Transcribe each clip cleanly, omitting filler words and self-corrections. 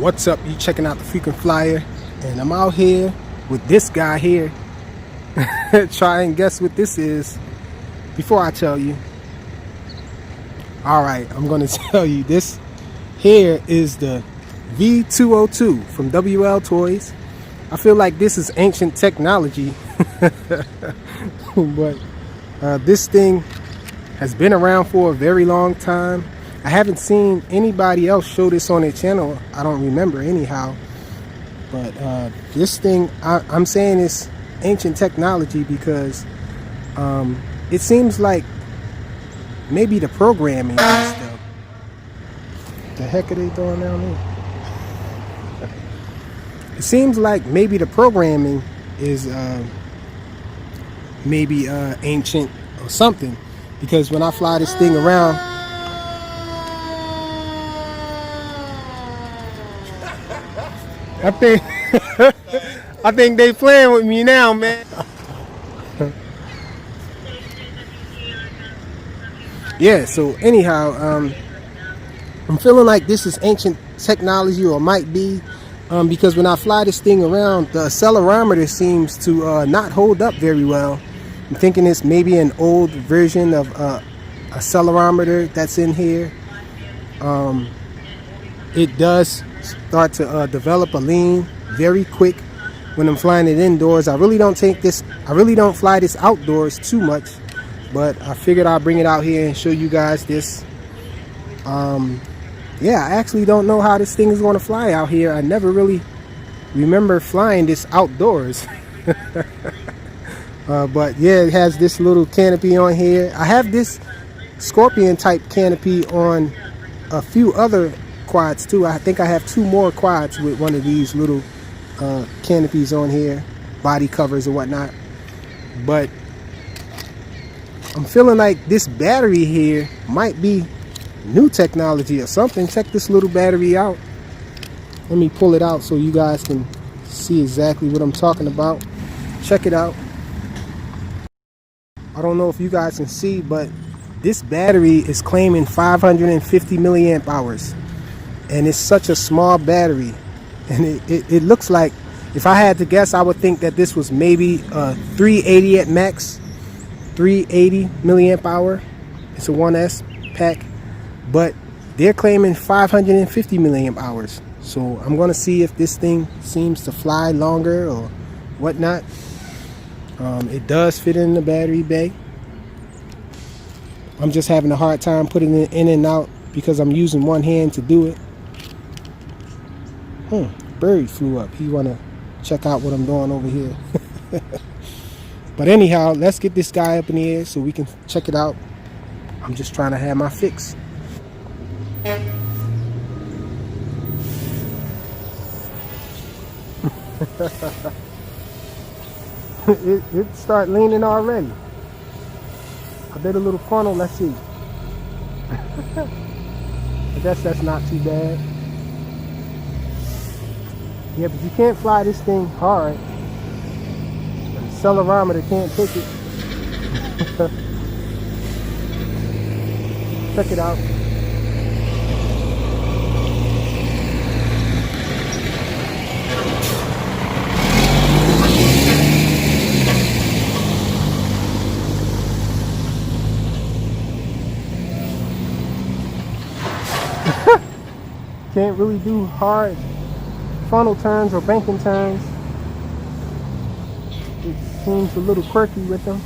What's up? You checking out the Frequent Flyer, and I'm out here with this guy here. Try and guess what this is before I tell you. Alright, I'm gonna tell you. This here is the V202 from WLTOYS. I feel like this is ancient technology. But this thing has been around for a very long time. I haven't seen anybody else show this on their channel. I don't remember anyhow. But this thing, I'm saying it's ancient technology because it seems like maybe the programming and stuff. The heck are they doing down there? It seems like maybe the programming is maybe ancient or something, because when I fly this thing around, I think they playing with me now, man. Yeah, so anyhow, I'm feeling like this is ancient technology, or might be, because when I fly this thing around, the accelerometer seems to not hold up very well. I'm thinking it's maybe an old version of accelerometer that's in here. It does start to develop a lean very quick when I'm flying it indoors. I really don't fly this outdoors too much, but I figured I'll bring it out here and show you guys this. Yeah, I actually don't know how this thing is going to fly out here. I never really remember flying this outdoors. But yeah, it has this little canopy on here. I have this Scorpion type canopy on a few other quads too. I think I have 2 more quads with one of these little canopies on here, body covers or whatnot. But I'm feeling like this battery here might be new technology or something. Check this little battery out. Let me pull it out so you guys can see exactly what I'm talking about. Check it out. I don't know if you guys can see, but this battery is claiming 550 milliamp hours, and it's such a small battery. And it looks like, if I had to guess, I would think that this was maybe 380 at max, 380 milliamp hour. It's a 1S pack, but they're claiming 550 milliamp hours. So I'm gonna see if this thing seems to fly longer or whatnot. It does fit in the battery bay. I'm just having a hard time putting it in and out because I'm using one hand to do it. Bird flew up. He wanna check out what I'm doing over here. But anyhow, let's get this guy up in the air so we can check it out. I'm just trying to have my fix. It start leaning already. I did a little funnel. Let's see. I guess that's not too bad. Yeah, but you can't fly this thing hard. The accelerometer can't take it. Check it out. Can't really do hard funnel turns or banking turns. It seems a little quirky with them.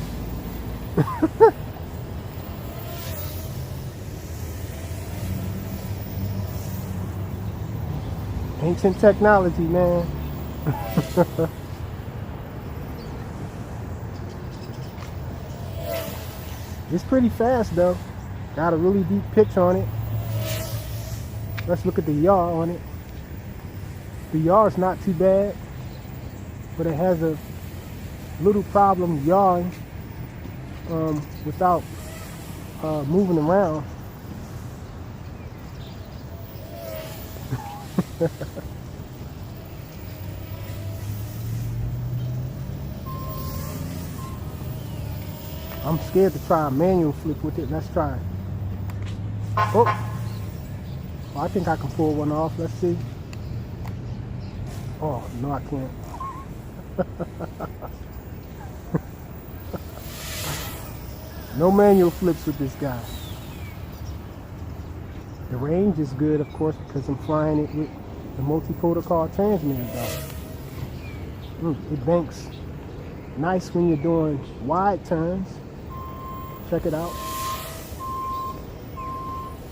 Ancient technology, man. It's pretty fast though. Got a really deep pitch on it. Let's look at the yaw on it. The yaw is not too bad, but it has a little problem yawing without moving around. I'm scared to try a manual flick with it. Let's try it. Oh, well, I think I can pull one off. Let's see. Oh, no, I can't. No manual flips with this guy. The range is good, of course, because I'm flying it with the multi-protocol transmitter though. It banks nice when you're doing wide turns. Check it out.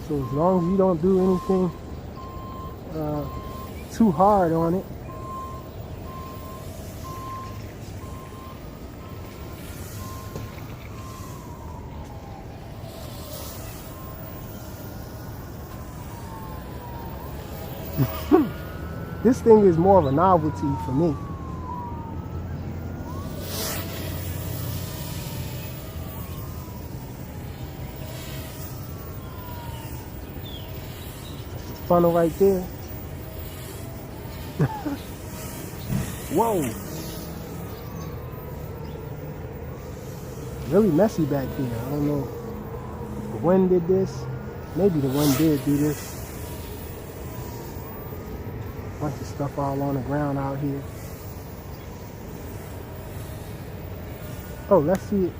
So as long as you don't do anything too hard on it, this thing is more of a novelty for me. Funnel right there. Whoa. Really messy back here. I don't know if the wind did this. Maybe the wind did do this. Bunch of stuff all on the ground out here. Oh, let's see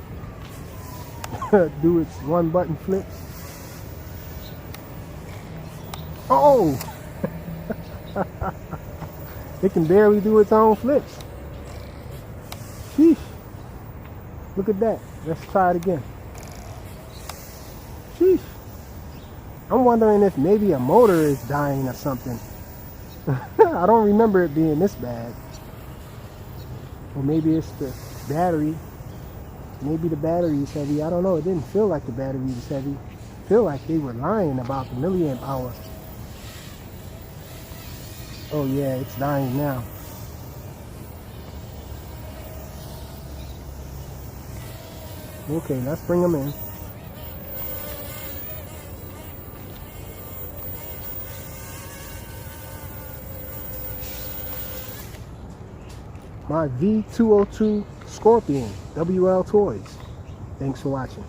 it do its one button flip. Oh! It can barely do its own flips. Sheesh. Look at that. Let's try it again. Sheesh. I'm wondering if maybe a motor is dying or something. I don't remember it being this bad. Or maybe it's the battery. Maybe the battery is heavy. I don't know. It didn't feel like the battery was heavy. I feel like they were lying about the milliamp hour. Oh yeah, it's dying now. Okay, let's bring them in. My V202 Scorpion, WLTOYS. Thanks for watching.